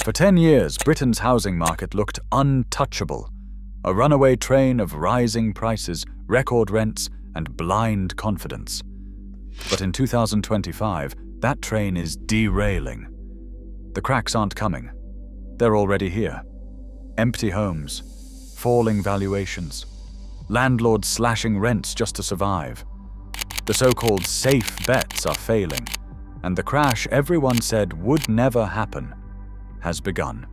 For 10 years, Britain's housing market looked untouchable, a runaway train of rising prices, record rents, and blind confidence. But in 2025, that train is derailing. The cracks aren't coming. They're already here. Empty homes, falling valuations, landlords slashing rents just to survive. The so-called safe bets are failing, and the crash everyone said would never happen has begun.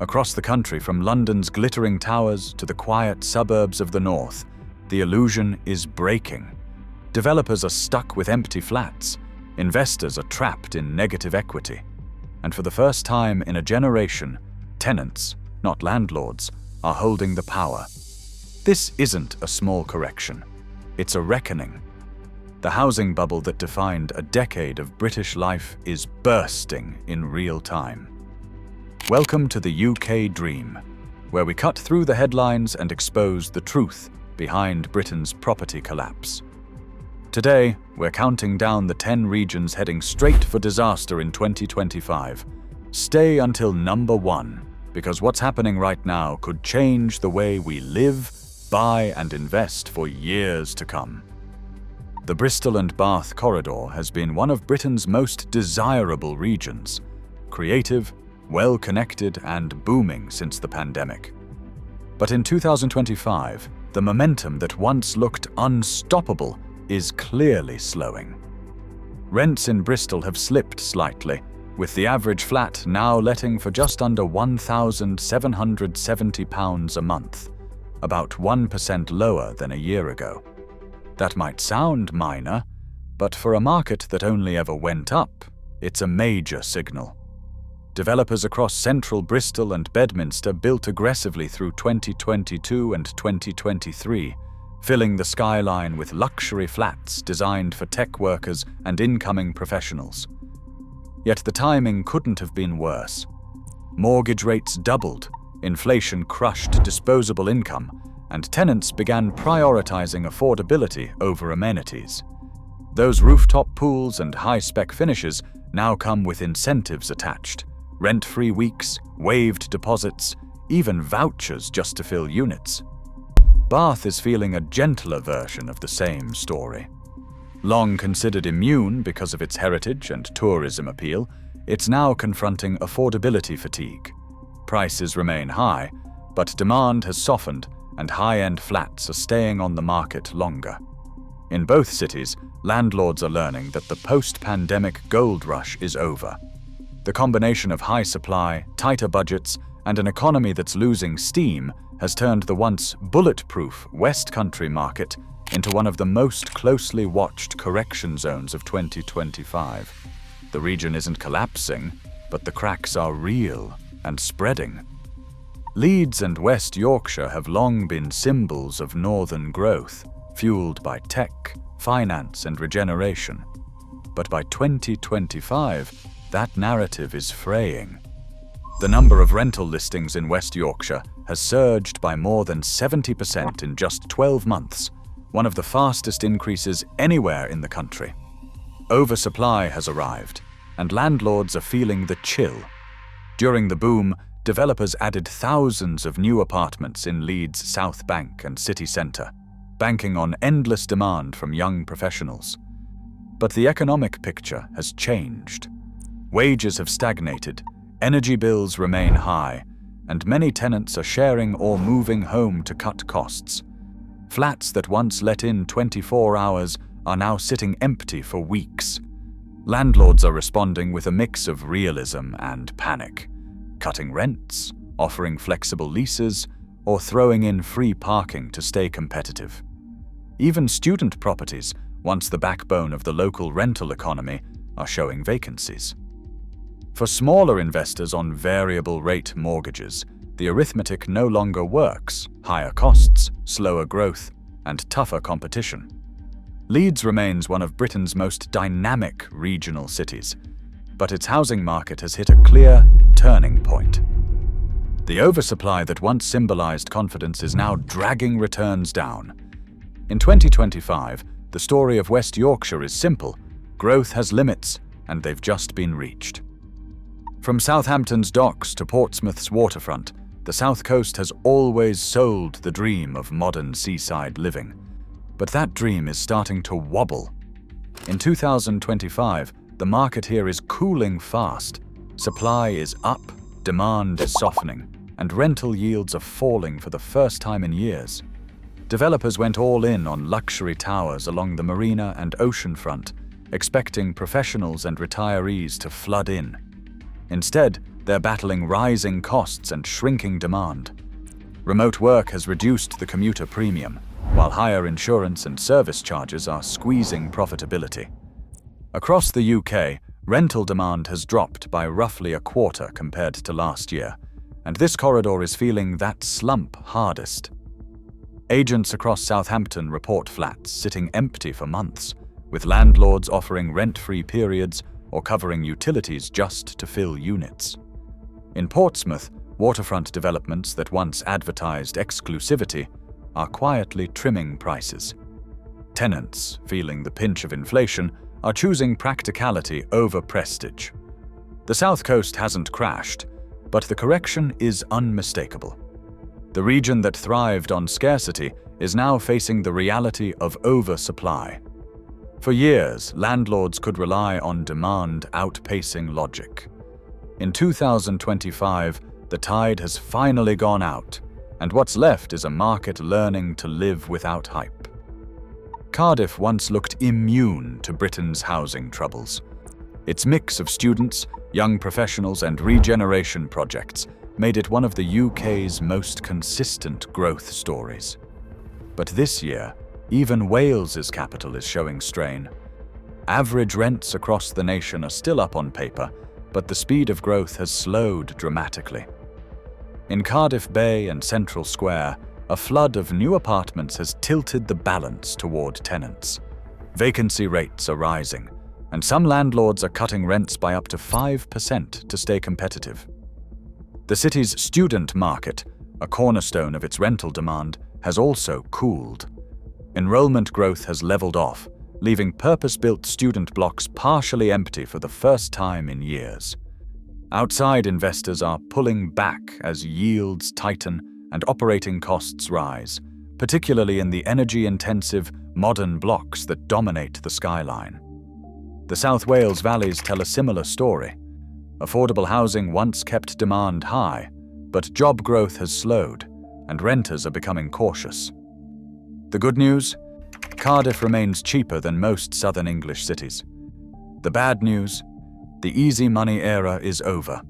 Across the country, from London's glittering towers to the quiet suburbs of the north, the illusion is breaking. Developers are stuck with empty flats. Investors are trapped in negative equity. And for the first time in a generation, tenants, not landlords, are holding the power. This isn't a small correction. It's a reckoning. The housing bubble that defined a decade of British life is bursting in real time. Welcome to the UK Dream, where we cut through the headlines and expose the truth behind Britain's property collapse. Today, we're counting down the 10 regions heading straight for disaster in 2025. Stay until number 1, because what's happening right now could change the way we live, buy, and invest for years to come. The Bristol and Bath corridor has been one of Britain's most desirable regions, creative, well-connected, and booming since the pandemic. But in 2025, the momentum that once looked unstoppable is clearly slowing. Rents in Bristol have slipped slightly, with the average flat now letting for just under £1,770 a month, about 1% lower than a year ago. That might sound minor, but for a market that only ever went up, it's a major signal. Developers across central Bristol and Bedminster built aggressively through 2022 and 2023, filling the skyline with luxury flats designed for tech workers and incoming professionals. Yet the timing couldn't have been worse. Mortgage rates doubled, inflation crushed disposable income, and tenants began prioritizing affordability over amenities. Those rooftop pools and high-spec finishes now come with incentives attached: rent-free weeks, waived deposits, even vouchers just to fill units. Bath is feeling a gentler version of the same story. Long considered immune because of its heritage and tourism appeal, it's now confronting affordability fatigue. Prices remain high, but demand has softened and high-end flats are staying on the market longer. In both cities, landlords are learning that the post-pandemic gold rush is over. The combination of high supply, tighter budgets, and an economy that's losing steam has turned the once bulletproof West Country market into one of the most closely watched correction zones of 2025. The region isn't collapsing, but the cracks are real and spreading. Leeds and West Yorkshire have long been symbols of northern growth, fueled by tech, finance, and regeneration. But by 2025, that narrative is fraying. The number of rental listings in West Yorkshire has surged by more than 70% in just 12 months, one of the fastest increases anywhere in the country. Oversupply has arrived, and landlords are feeling the chill. During the boom, developers added thousands of new apartments in Leeds' South Bank and city centre, banking on endless demand from young professionals. But the economic picture has changed. Wages have stagnated, energy bills remain high, and many tenants are sharing or moving home to cut costs. Flats that once let in 24 hours are now sitting empty for weeks. Landlords are responding with a mix of realism and panic, cutting rents, offering flexible leases, or throwing in free parking to stay competitive. Even student properties, once the backbone of the local rental economy, are showing vacancies. For smaller investors on variable rate mortgages, the arithmetic no longer works: higher costs, slower growth, and tougher competition. Leeds remains one of Britain's most dynamic regional cities, but its housing market has hit a clear turning point. The oversupply that once symbolized confidence is now dragging returns down. In 2025, the story of West Yorkshire is simple: growth has limits, and they've just been reached. From Southampton's docks to Portsmouth's waterfront, the South Coast has always sold the dream of modern seaside living. But that dream is starting to wobble. In 2025, the market here is cooling fast. Supply is up, demand is softening, and rental yields are falling for the first time in years. Developers went all in on luxury towers along the marina and oceanfront, expecting professionals and retirees to flood in. Instead, they're battling rising costs and shrinking demand. Remote work has reduced the commuter premium, while higher insurance and service charges are squeezing profitability. Across the UK, rental demand has dropped by roughly a quarter compared to last year, and this corridor is feeling that slump hardest. Agents across Southampton report flats sitting empty for months, with landlords offering rent-free periods or covering utilities just to fill units. In Portsmouth, waterfront developments that once advertised exclusivity are quietly trimming prices. Tenants, feeling the pinch of inflation, are choosing practicality over prestige. The South Coast hasn't crashed, but the correction is unmistakable. The region that thrived on scarcity is now facing the reality of oversupply. For years, landlords could rely on demand outpacing logic. In 2025, the tide has finally gone out, and what's left is a market learning to live without hype. Cardiff once looked immune to Britain's housing troubles. Its mix of students, young professionals, and regeneration projects made it one of the UK's most consistent growth stories. But this year, even Wales's capital is showing strain. Average rents across the nation are still up on paper, but the speed of growth has slowed dramatically. In Cardiff Bay and Central Square, a flood of new apartments has tilted the balance toward tenants. Vacancy rates are rising, and some landlords are cutting rents by up to 5% to stay competitive. The city's student market, a cornerstone of its rental demand, has also cooled. Enrollment growth has leveled off, leaving purpose-built student blocks partially empty for the first time in years. Outside investors are pulling back as yields tighten and operating costs rise, particularly in the energy-intensive, modern blocks that dominate the skyline. The South Wales valleys tell a similar story. Affordable housing once kept demand high, but job growth has slowed, and renters are becoming cautious. The good news? Cardiff remains cheaper than most southern English cities. The bad news? The easy money era is over.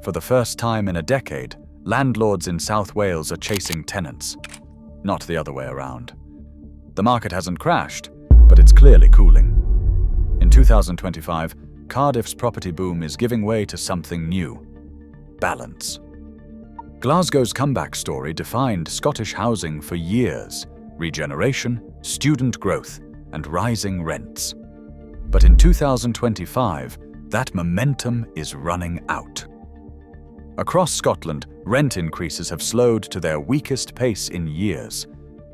For the first time in a decade, landlords in South Wales are chasing tenants, not the other way around. The market hasn't crashed, but it's clearly cooling. In 2025, Cardiff's property boom is giving way to something new: balance. Glasgow's comeback story defined Scottish housing for years: regeneration, student growth, and rising rents. But in 2025, that momentum is running out. Across Scotland, rent increases have slowed to their weakest pace in years,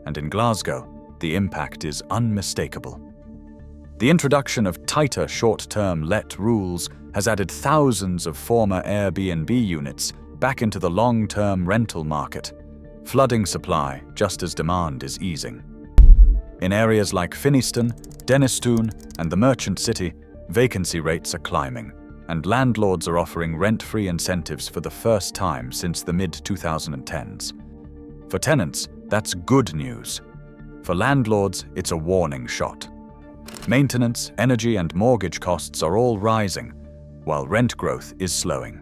and in Glasgow, the impact is unmistakable. The introduction of tighter short-term let rules has added thousands of former Airbnb units back into the long-term rental market, flooding supply just as demand is easing. In areas like Finnieston, Dennistoun, and the Merchant City, vacancy rates are climbing, and landlords are offering rent-free incentives for the first time since the mid-2010s. For tenants, that's good news. For landlords, it's a warning shot. Maintenance, energy, and mortgage costs are all rising, while rent growth is slowing.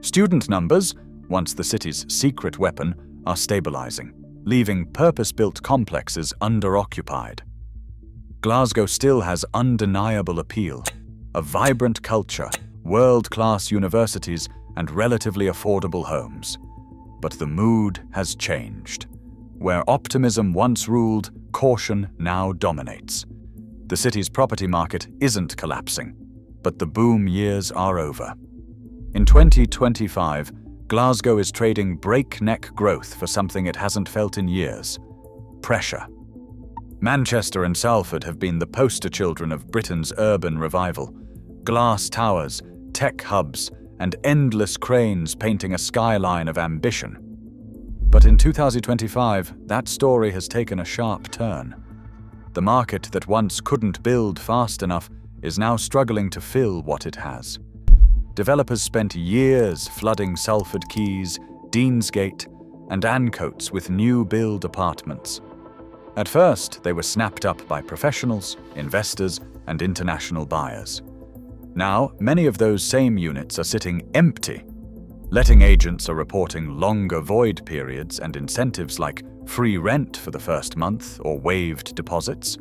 Student numbers, once the city's secret weapon, are stabilizing, leaving purpose-built complexes under-occupied. Glasgow still has undeniable appeal: a vibrant culture, world-class universities, and relatively affordable homes. But the mood has changed. Where optimism once ruled, caution now dominates. The city's property market isn't collapsing, but the boom years are over. In 2025, Glasgow is trading breakneck growth for something it hasn't felt in years: pressure. Manchester and Salford have been the poster children of Britain's urban revival: glass towers, tech hubs, and endless cranes painting a skyline of ambition. But in 2025, that story has taken a sharp turn. The market that once couldn't build fast enough is now struggling to fill what it has. Developers spent years flooding Salford Quays, Deansgate, and Ancoats with new build apartments. At first, they were snapped up by professionals, investors, and international buyers. Now, many of those same units are sitting empty. Letting agents are reporting longer void periods and incentives like free rent for the first month or waived deposits,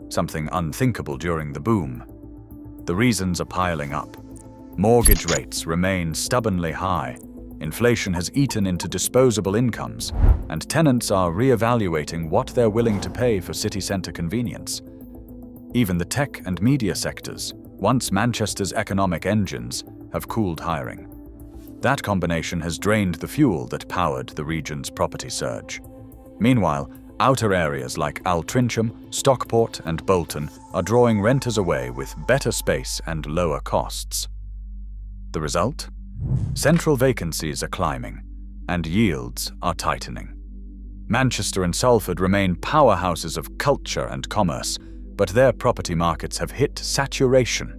something unthinkable during the boom. The reasons are piling up. Mortgage rates remain stubbornly high, inflation has eaten into disposable incomes, and tenants are re-evaluating what they're willing to pay for city centre convenience. Even the tech and media sectors, once Manchester's economic engines, have cooled hiring. That combination has drained the fuel that powered the region's property surge. Meanwhile, outer areas like Altrincham, Stockport, and Bolton are drawing renters away with better space and lower costs. The result? Central vacancies are climbing, and yields are tightening. Manchester and Salford remain powerhouses of culture and commerce, but their property markets have hit saturation.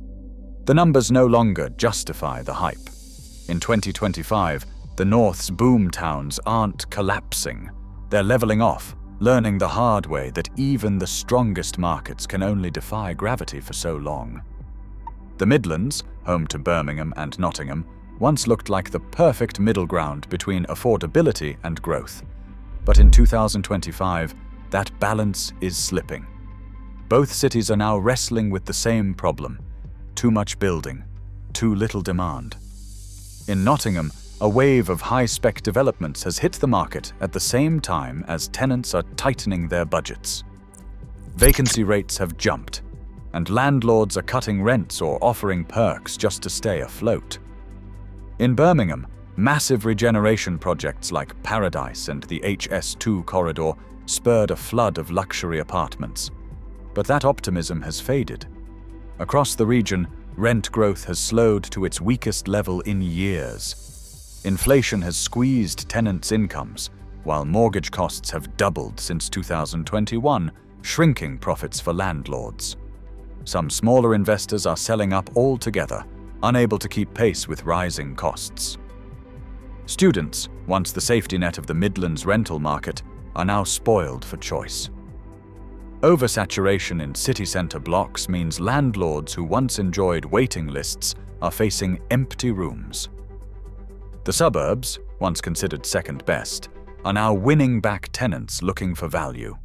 The numbers no longer justify the hype. In 2025, the North's boom towns aren't collapsing. They're leveling off, learning the hard way that even the strongest markets can only defy gravity for so long. The Midlands, home to Birmingham and Nottingham, once looked like the perfect middle ground between affordability and growth. But in 2025, that balance is slipping. Both cities are now wrestling with the same problem: too much building, too little demand. In Nottingham, a wave of high-spec developments has hit the market at the same time as tenants are tightening their budgets. Vacancy rates have jumped, and landlords are cutting rents or offering perks just to stay afloat. In Birmingham, massive regeneration projects like Paradise and the HS2 corridor spurred a flood of luxury apartments. But that optimism has faded. Across the region, rent growth has slowed to its weakest level in years. Inflation has squeezed tenants' incomes, while mortgage costs have doubled since 2021, shrinking profits for landlords. Some smaller investors are selling up altogether, unable to keep pace with rising costs. Students, once the safety net of the Midlands rental market, are now spoiled for choice. Oversaturation in city centre blocks means landlords who once enjoyed waiting lists are facing empty rooms. The suburbs, once considered second best, are now winning back tenants looking for value.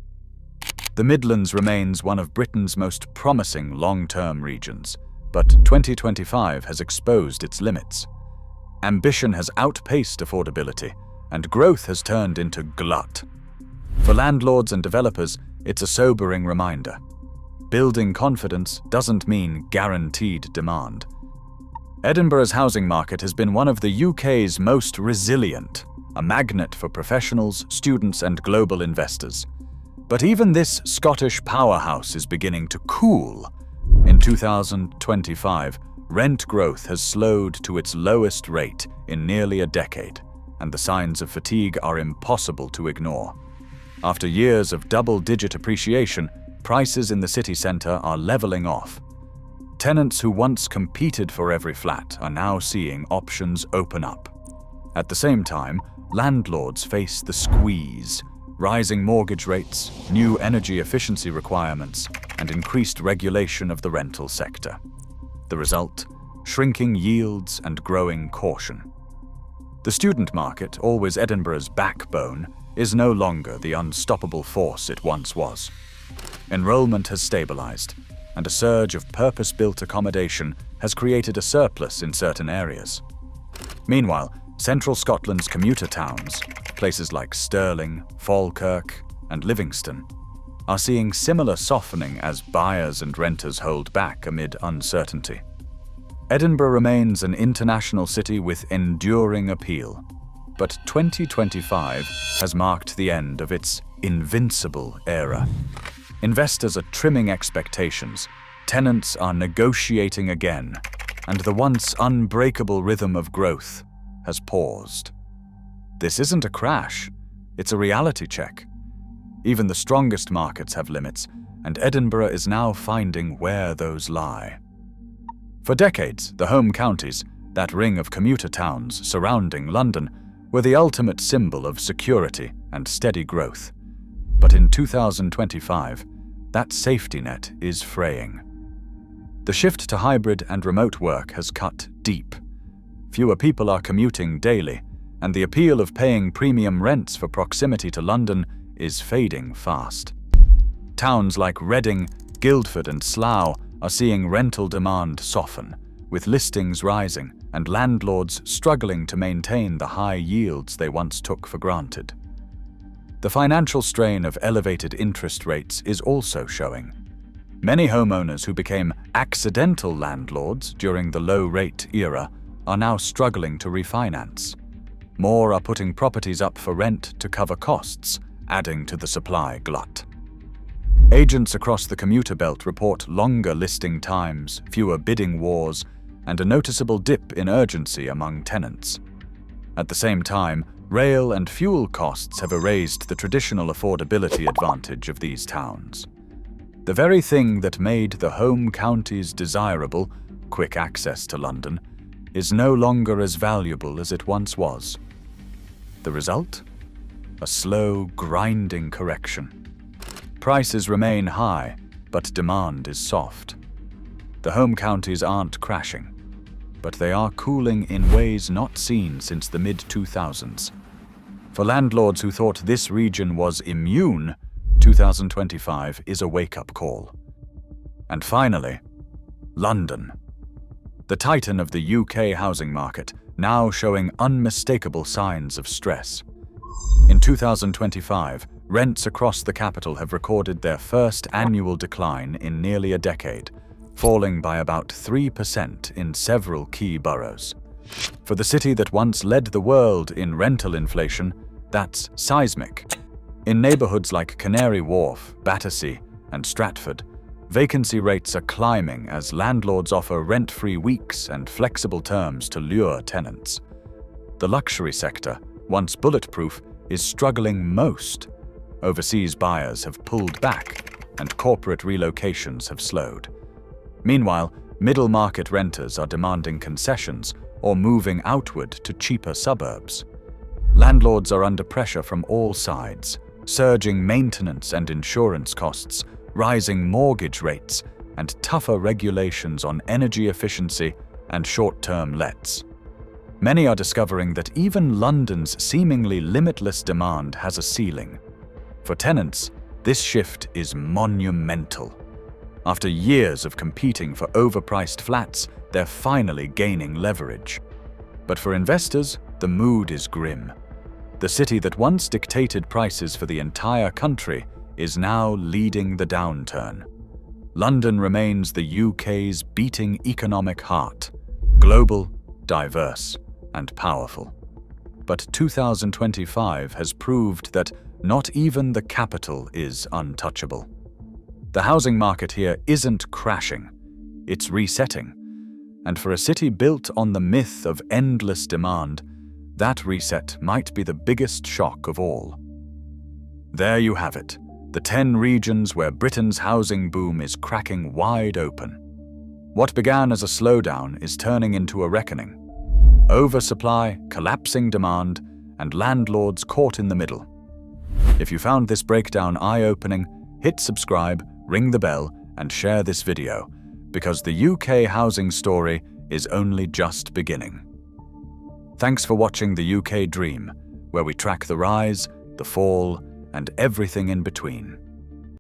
The Midlands remains one of Britain's most promising long-term regions, but 2025 has exposed its limits. Ambition has outpaced affordability, and growth has turned into glut. For landlords and developers, it's a sobering reminder. Building confidence doesn't mean guaranteed demand. Edinburgh's housing market has been one of the UK's most resilient, a magnet for professionals, students, and global investors. But even this Scottish powerhouse is beginning to cool. In 2025, rent growth has slowed to its lowest rate in nearly a decade, and the signs of fatigue are impossible to ignore. After years of double-digit appreciation, prices in the city centre are levelling off. Tenants who once competed for every flat are now seeing options open up. At the same time, landlords face the squeeze: rising mortgage rates, new energy efficiency requirements, and increased regulation of the rental sector. The result? Shrinking yields and growing caution. The student market, always Edinburgh's backbone, is no longer the unstoppable force it once was. Enrollment has stabilised, and a surge of purpose-built accommodation has created a surplus in certain areas. Meanwhile, central Scotland's commuter towns, places like Stirling, Falkirk, and Livingston, are seeing similar softening as buyers and renters hold back amid uncertainty. Edinburgh remains an international city with enduring appeal, but 2025 has marked the end of its invincible era. Investors are trimming expectations, tenants are negotiating again, and the once unbreakable rhythm of growth has paused. This isn't a crash, it's a reality check. Even the strongest markets have limits, and Edinburgh is now finding where those lie. For decades, the home counties, that ring of commuter towns surrounding London, were the ultimate symbol of security and steady growth. But in 2025, that safety net is fraying. The shift to hybrid and remote work has cut deep. Fewer people are commuting daily, and the appeal of paying premium rents for proximity to London is fading fast. Towns like Reading, Guildford and Slough are seeing rental demand soften, with listings rising and landlords struggling to maintain the high yields they once took for granted. The financial strain of elevated interest rates is also showing. Many homeowners who became accidental landlords during the low-rate era are now struggling to refinance. More are putting properties up for rent to cover costs, adding to the supply glut. Agents across the commuter belt report longer listing times, fewer bidding wars, and a noticeable dip in urgency among tenants. At the same time, rail and fuel costs have erased the traditional affordability advantage of these towns. The very thing that made the home counties desirable, quick access to London, is no longer as valuable as it once was. The result? A slow, grinding correction. Prices remain high, but demand is soft. The home counties aren't crashing, but they are cooling in ways not seen since the mid-2000s. For landlords who thought this region was immune, 2025 is a wake-up call. And finally, London. The titan of the UK housing market, now showing unmistakable signs of stress. In 2025, rents across the capital have recorded their first annual decline in nearly a decade, falling by about 3% in several key boroughs. For the city that once led the world in rental inflation, that's seismic. In neighbourhoods like Canary Wharf, Battersea, and Stratford, vacancy rates are climbing as landlords offer rent-free weeks and flexible terms to lure tenants. The luxury sector, once bulletproof, is struggling most. Overseas buyers have pulled back, and corporate relocations have slowed. Meanwhile, middle-market renters are demanding concessions or moving outward to cheaper suburbs. Landlords are under pressure from all sides, surging maintenance and insurance costs, rising mortgage rates, and tougher regulations on energy efficiency and short-term lets. Many are discovering that even London's seemingly limitless demand has a ceiling. For tenants, this shift is monumental. After years of competing for overpriced flats, they're finally gaining leverage. But for investors, the mood is grim. The city that once dictated prices for the entire country is now leading the downturn. London remains the UK's beating economic heart, global, diverse, and powerful. But 2025 has proved that not even the capital is untouchable. The housing market here isn't crashing, it's resetting. And for a city built on the myth of endless demand, that reset might be the biggest shock of all. There you have it, the 10 regions where Britain's housing boom is cracking wide open. What began as a slowdown is turning into a reckoning. Oversupply, collapsing demand, and landlords caught in the middle. If you found this breakdown eye-opening, hit subscribe, ring the bell, and share this video, because the UK housing story is only just beginning. Thanks for watching the UK Dream, where we track the rise, the fall, and everything in between.